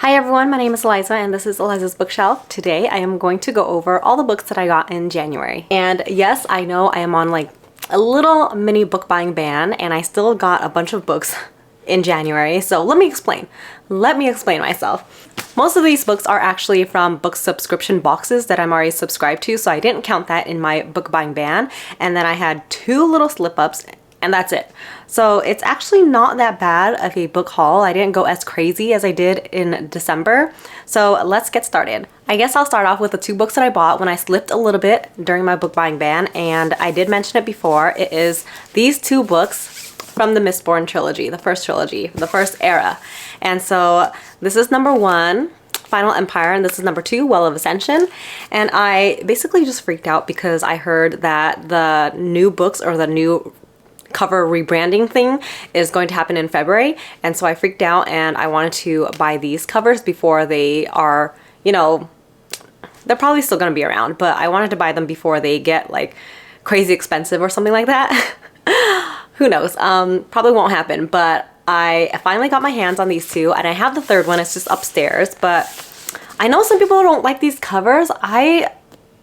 Hi everyone, my name is Eliza and this is Eliza's Bookshelf. Today I am going to go over all the books that I got in January. And yes, I know I am on like a little mini book buying ban and I still got a bunch of books in January. So let me explain. Let me explain myself. Most of these books are actually from book subscription boxes that I'm already subscribed to, so I didn't count that in my book buying ban. And then I had two little slip-ups and that's it. So it's actually not that bad of a book haul. I didn't go as crazy as I did in December. So let's get started. I guess I'll start off with the two books that I bought when I slipped a little bit during my book buying ban, and I did mention it before. It is these two books from the Mistborn trilogy, the first trilogy, the first era. And so this is number one, Final Empire, and this is number two, Well of Ascension. And I basically just freaked out because I heard that the new books or the new cover rebranding thing is going to happen in February, and so I freaked out and I wanted to buy these covers before they are, you know, they're probably still going to be around, but I wanted to buy them before they get like crazy expensive or something like that. Who knows? Probably won't happen, but I finally got my hands on these two, and I have the third one. It's just upstairs, but I know some people don't like these covers. I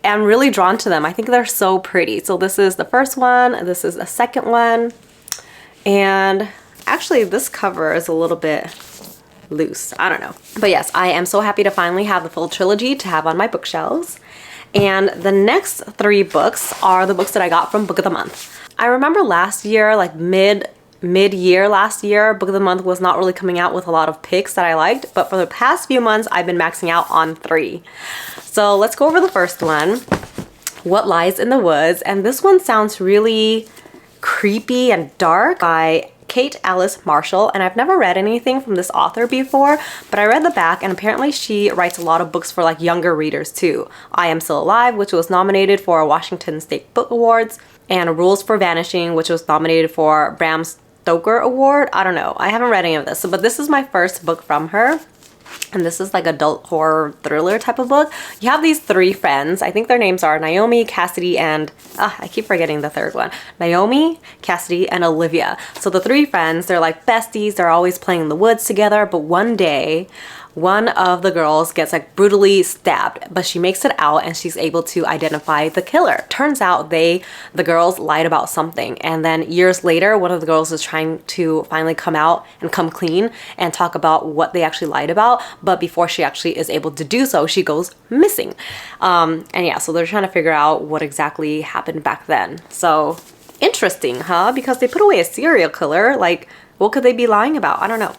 am really drawn to them. I think they're so pretty. So this is the first one, this is the second one, and actually this cover is a little bit loose. I don't know. But yes, I am so happy to finally have the full trilogy to have on my bookshelves. And the next three books are the books that I got from Book of the Month. I remember last year, like mid-year last year, Book of the Month was not really coming out with a lot of picks that I liked, but for the past few months I've been maxing out on three. So let's go over the first one, What Lies in the Woods, and this one sounds really creepy and dark, by Kate Alice Marshall, and I've never read anything from this author before, but I read the back and apparently she writes a lot of books for like younger readers too. I Am Still Alive, which was nominated for Washington State Book Awards, and Rules for Vanishing, which was nominated for Bram Stoker Award. I don't know. I haven't read any of this, but this is my first book from her. And this is like adult horror thriller type of book. You have these three friends. I think their names are Naomi, Cassidy, and I keep forgetting the third one. Naomi, Cassidy, and Olivia. So the three friends, they're like besties. They're always playing in the woods together. But one day, one of the girls gets like brutally stabbed, but she makes it out and she's able to identify the killer. Turns out the girls lied about something, and then years later one of the girls is trying to finally come out and come clean and talk about what they actually lied about, but before she actually is able to do so, she goes missing. And yeah, so they're trying to figure out what exactly happened back then. So interesting, huh? Because they put away a serial killer. Like, what could they be lying about? I don't know.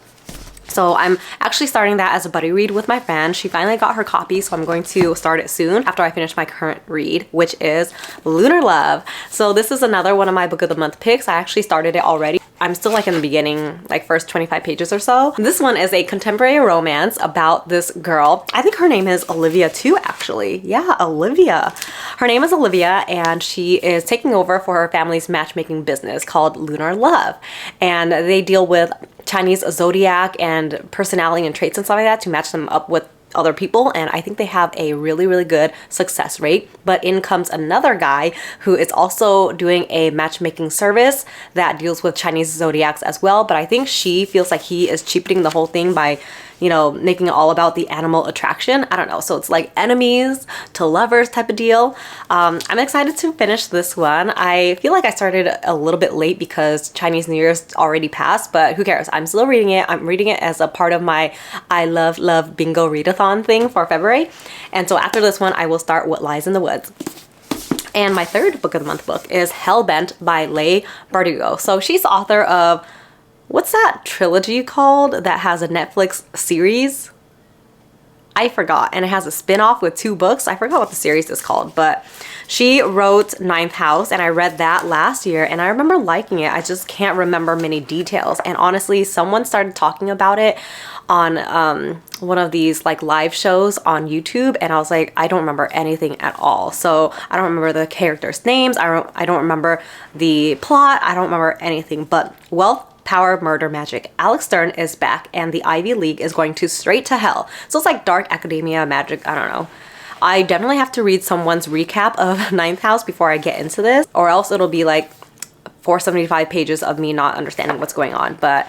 So I'm actually starting that as a buddy read with my friend. She finally got her copy, so I'm going to start it soon after I finish my current read, which is Lunar Love. So this is another one of my Book of the Month picks. I actually started it already. I'm still like in the beginning, like first 25 pages or so. This one is a contemporary romance about this girl. I think her name is Olivia too, actually. Yeah, Olivia. Her name is Olivia, and she is taking over for her family's matchmaking business called Lunar Love. And they deal with Chinese zodiac and personality and traits and stuff like that to match them up with other people, and I think they have a really good success rate. But in comes another guy who is also doing a matchmaking service that deals with Chinese zodiacs as well, but I think she feels like he is cheapening the whole thing by, you know, making it all about the animal attraction. I don't know, so it's like enemies to lovers type of deal. I'm excited to finish this one. I feel like I started a little bit late because Chinese New Year's already passed, but who cares? I'm still reading it. I'm reading it as a part of my I Love Bingo Readathon thing for February. And so after this one, I will start What Lies in the Woods. And my third Book of the Month book is Hellbent by Leigh Bardugo. So she's the author of, what's that trilogy called that has a Netflix series? I forgot. And it has a spin-off with two books. I forgot what the series is called, but she wrote Ninth House, and I read that last year and I remember liking it. I just can't remember many details. And honestly, someone started talking about it on one of these like live shows on YouTube, and I was like, I don't remember anything at all. So I don't remember the characters' names. I don't remember the plot. I don't remember anything. But Wealth, Power, Murder, Magic. Alex Stern is back, and the Ivy League is going to straight to hell. So it's like dark academia magic. I don't know. I definitely have to read someone's recap of Ninth House before I get into this, or else it'll be like 475 pages of me not understanding what's going on. But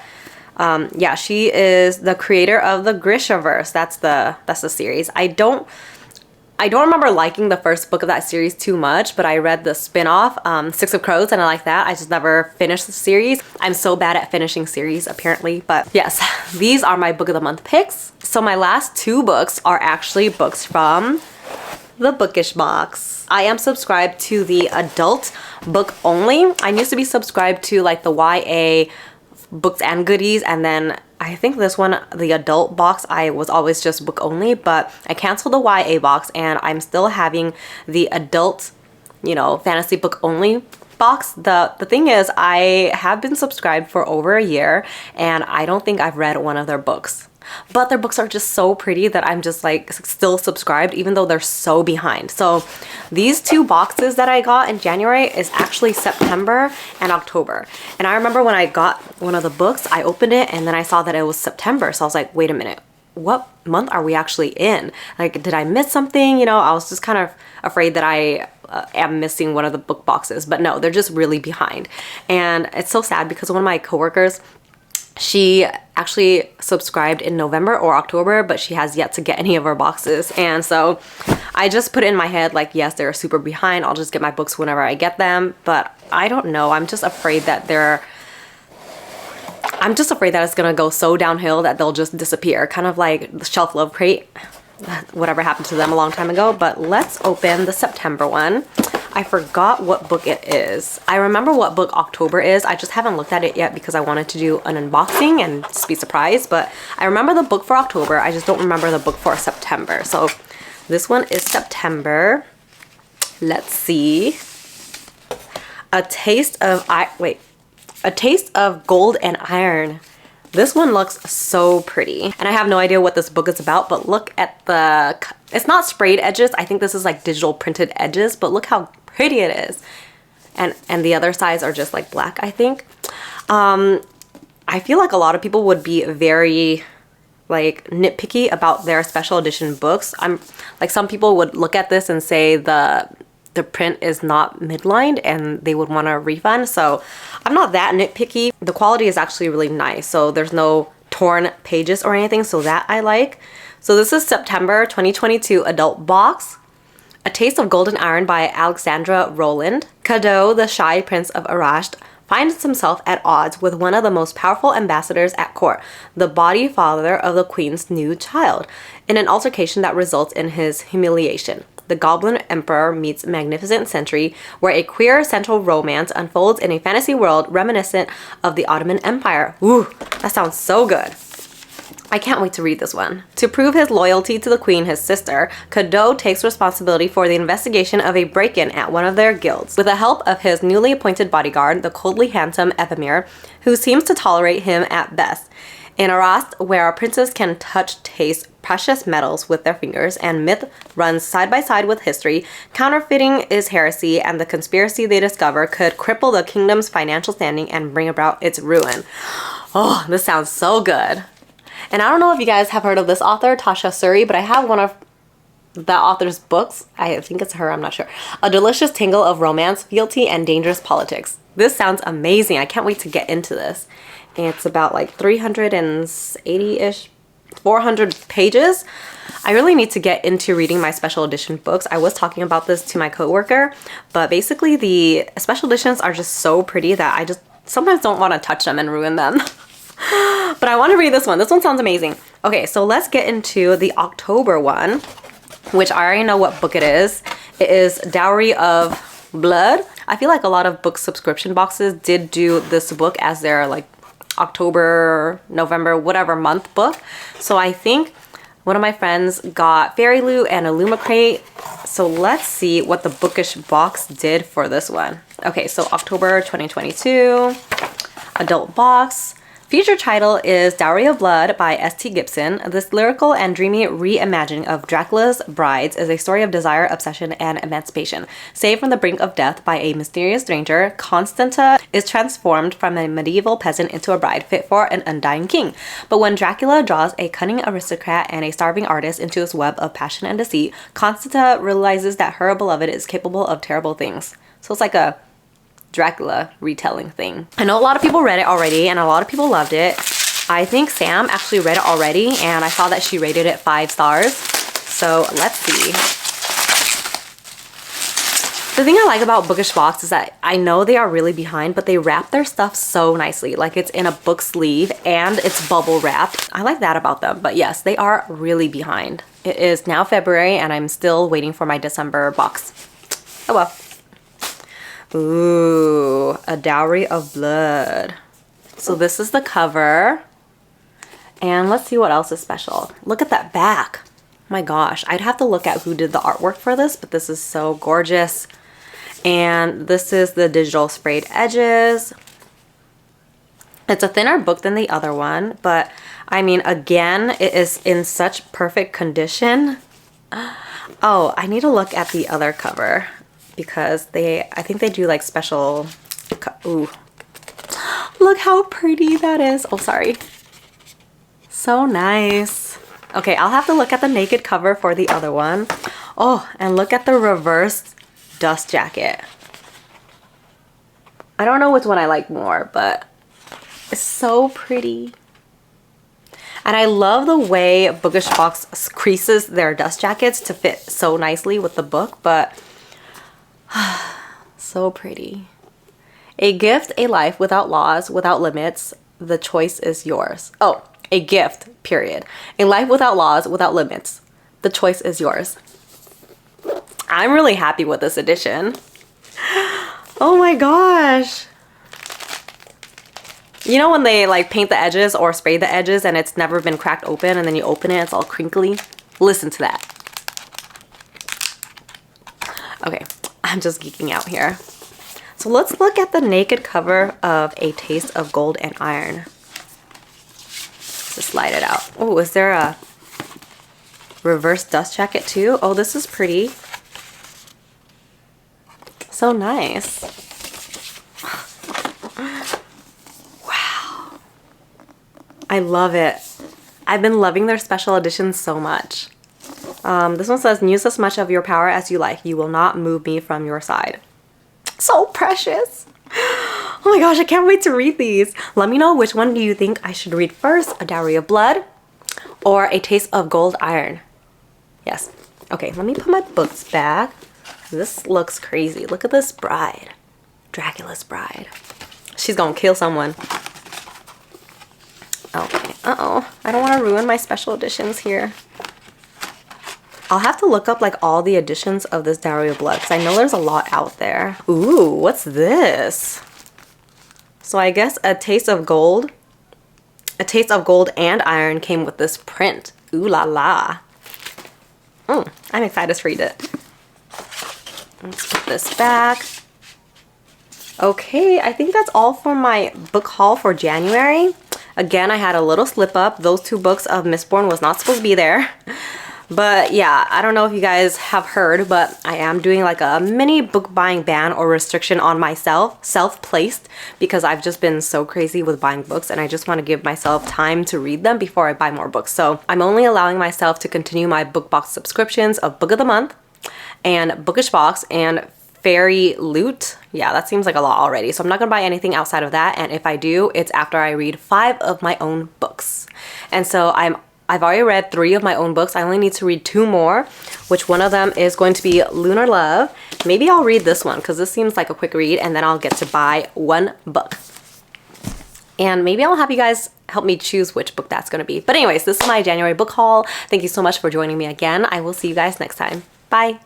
Yeah, she is the creator of the Grishaverse. That's the series. I don't remember liking the first book of that series too much, but I read the spin-off, Six of Crows, and I like that. I just never finished the series. I'm so bad at finishing series, apparently. But yes, these are my book of the month picks. So my last 2 books are actually books from the Bookish Box. I am subscribed to the adult book only. I used to be subscribed to like the YA books and goodies, and then I think this one, the adult box, I was always just book only, but I canceled the YA box and I'm still having the adult, you know, fantasy book only box. The thing is, I have been subscribed for over a year and I don't think I've read one of their books. But their books are just so pretty that I'm just like still subscribed even though they're so behind. So these 2 boxes that I got in January is actually September and October. And I remember when I got one of the books, I opened it and then I saw that it was September. So I was like, wait a minute, what month are we actually in? Like, did I miss something? You know, I was just kind of afraid that I am missing one of the book boxes, but no, they're just really behind. And it's so sad because one of my coworkers, she actually subscribed in November or October, but she has yet to get any of her boxes. And so I just put it in my head like, yes, they're super behind. I'll just get my books whenever I get them. But I don't know. I'm just afraid that it's gonna go so downhill that they'll just disappear. Kind of like the Shelf Love Crate, whatever happened to them a long time ago. But let's open the September one. I forgot what book it is. I remember what book October is. I just haven't looked at it yet because I wanted to do an unboxing and just be surprised. But I remember the book for October. I just don't remember the book for September. So this one is September. Let's see. A Taste of Gold and Iron. This one looks so pretty. And I have no idea what this book is about, but look at it's not sprayed edges. I think this is like digital printed edges, but look how pretty it is. And the other sides are just like black, I think. I feel like a lot of people would be very like nitpicky about their special edition books. I'm like, some people would look at this and say the print is not midlined and they would want a refund. So I'm not that nitpicky. The quality is actually really nice. So there's no torn pages or anything. So that I like. So this is September 2022 adult box. A Taste of Golden Iron by Alexandra Rowland. Cadeau, the shy prince of Arasht, finds himself at odds with one of the most powerful ambassadors at court, the body father of the queen's new child, in an altercation that results in his humiliation. The Goblin Emperor meets Magnificent Century, where a queer central romance unfolds in a fantasy world reminiscent of the Ottoman Empire. Ooh, that sounds so good. I can't wait to read this one. To prove his loyalty to the queen, his sister, Cadeau takes responsibility for the investigation of a break-in at one of their guilds, with the help of his newly appointed bodyguard, the coldly handsome Ephemere, who seems to tolerate him at best. In Arasht, where a princess can taste precious metals with their fingers, and myth runs side by side with history, counterfeiting is heresy, and the conspiracy they discover could cripple the kingdom's financial standing and bring about its ruin. Oh, this sounds so good. And I don't know if you guys have heard of this author, Tasha Suri, but I have one of the author's books. I think it's her, I'm not sure. A delicious tangle of romance, fealty, and dangerous politics. This sounds amazing. I can't wait to get into this. And it's about like 380-ish, 400 pages. I really need to get into reading my special edition books. I was talking about this to my coworker, but basically the special editions are just so pretty that I just sometimes don't want to touch them and ruin them. But I want to read this one. This one sounds amazing. Okay, so let's get into the October one, which I already know what book it is. It is Dowry of Blood. I feel like a lot of book subscription boxes did do this book as their like October, November, whatever month book. So I think one of my friends got Fairy Loot and a Lumacrate. So let's see what the Bookish Box did for this one. Okay, so October 2022, adult box. Feature title is Dowry of Blood by S.T. Gibson. This lyrical and dreamy reimagining of Dracula's brides is a story of desire, obsession, and emancipation. Saved from the brink of death by a mysterious stranger, Constanta is transformed from a medieval peasant into a bride fit for an undying king. But when Dracula draws a cunning aristocrat and a starving artist into his web of passion and deceit, Constanta realizes that her beloved is capable of terrible things. So it's like a Dracula retelling thing. I know a lot of people read it already and a lot of people loved it. I think Sam actually read it already, and I saw that she rated it 5 stars. So let's see. The thing I like about Bookish Box is that I know they are really behind, but they wrap their stuff so nicely. Like it's in a book sleeve and it's bubble wrapped. I like that about them, but yes, they are really behind. It is now February and I'm still waiting for my December box. Oh well. Ooh, A Dowry of Blood. So this is the cover. And let's see what else is special. Look at that back. My gosh, I'd have to look at who did the artwork for this, but this is so gorgeous. And this is the digital sprayed edges. It's a thinner book than the other one, but I mean, again, it is in such perfect condition. Oh, I need to look at the other cover because I think they do like special, ooh. Look how pretty that is. Oh, sorry. So nice. Okay, I'll have to look at the naked cover for the other one. Oh, and look at the reverse dust jacket. I don't know which one I like more, but it's so pretty. And I love the way Bookish Box creases their dust jackets to fit so nicely with the book, but so pretty. A gift, a life without laws, without limits. The choice is yours. Oh, a gift, period. A life without laws, without limits. The choice is yours. I'm really happy with this edition. Oh my gosh. You know when they like paint the edges or spray the edges and it's never been cracked open and then you open it, it's all crinkly? Listen to that. Okay, I'm just geeking out here. So let's look at the naked cover of A Taste of Gold and Iron. Just slide it out. Oh, is there a reverse dust jacket too? Oh, this is pretty. So nice. Wow. I love it. I've been loving their special editions so much. This one says, use as much of your power as you like. You will not move me from your side. So precious. Oh my gosh, I can't wait to read these. Let me know which one do you think I should read first, A Dowry of Blood or A Taste of Gold Iron. Yes. Okay, let me put my books back. This looks crazy. Look at this bride. Dracula's bride. She's gonna kill someone. Okay, uh-oh. I don't want to ruin my special editions here. I'll have to look up like all the editions of this Dowry of Blood because I know there's a lot out there. Ooh, what's this? So I guess A Taste of Gold. A Taste of Gold and Iron came with this print. Ooh la la. I'm excited to read it. Let's put this back. Okay, I think that's all for my book haul for January. Again, I had a little slip up. Those 2 books of Mistborn was not supposed to be there. But yeah, I don't know if you guys have heard, but I am doing like a mini book buying ban or restriction on myself, self-placed, because I've just been so crazy with buying books and I just want to give myself time to read them before I buy more books. So I'm only allowing myself to continue my book box subscriptions of Book of the Month and Bookish Box and Fairy Loot. Yeah, that seems like a lot already. So I'm not gonna buy anything outside of that. And if I do, it's after I read 5 of my own books. And so I've already read 3 of my own books. I only need to read 2 more, which one of them is going to be Lunar Love. Maybe I'll read this one because this seems like a quick read and then I'll get to buy 1 book. And maybe I'll have you guys help me choose which book that's going to be. But anyways, this is my January book haul. Thank you so much for joining me again. I will see you guys next time. Bye.